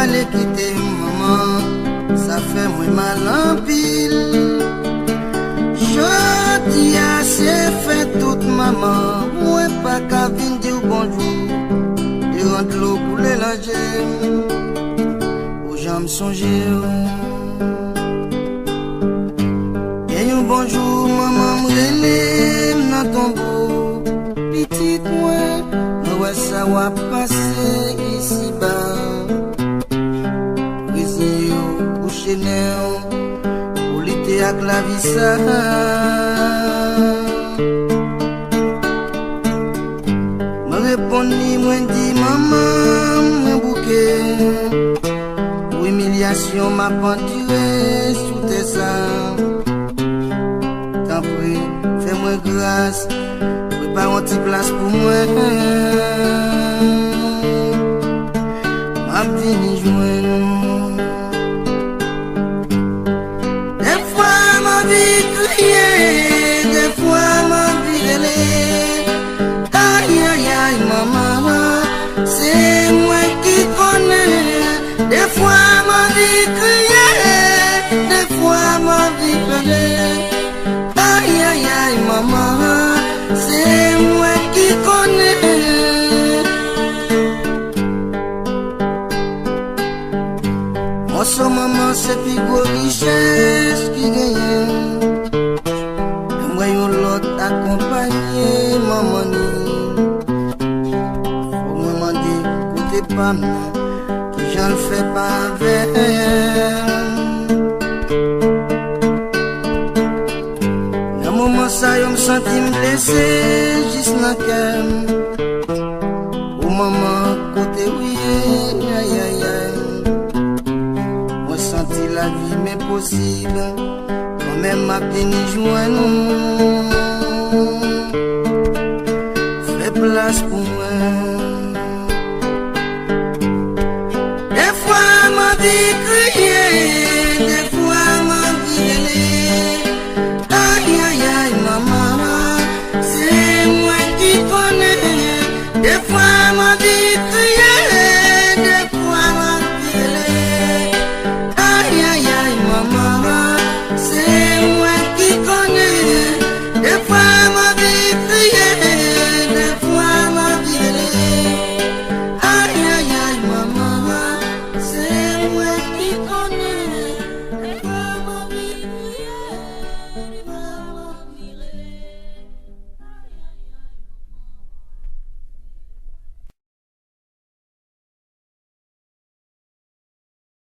aller quitter maman, ça fait moi mal en pile. Je dis assez fait toute maman, moi pas qu'à venir dire bonjour, et rendre l'eau pour les langer, où j'aime songer. Et un bonjour maman m'relé dans ton beau, petite moi, ouais ça va passer ici bas. Pour l'été à la vie ça me répondit, moi dit maman, mon bouquet pour humiliation m'a penduré sous tes seins. T'en prie, fais-moi grâce, prépare un petit place pour moi. M'a fini joindre. Des fois ma vie elle est aïe aïe aïe maman, c'est moi qui connais. Des fois ma vie criée, des fois ma vie pleurée. Aïe aïe aïe maman, c'est moi qui connais. Mon son maman c'est plus gros richesse qui gagne. Accompagner maman, faut me demander côté pas que j'en le fais pas avec. Dans moment ça je me sentis blessé juste dans le cœur. Pour maman côté oui aïe aïe aïe, moi senti la vie mais possible quand même ma peine joindre. Place pour moi. Des fois ma vie criée, des fois ma vie elle. Aïe aïe aïe maman, c'est moi qui connais. Des fois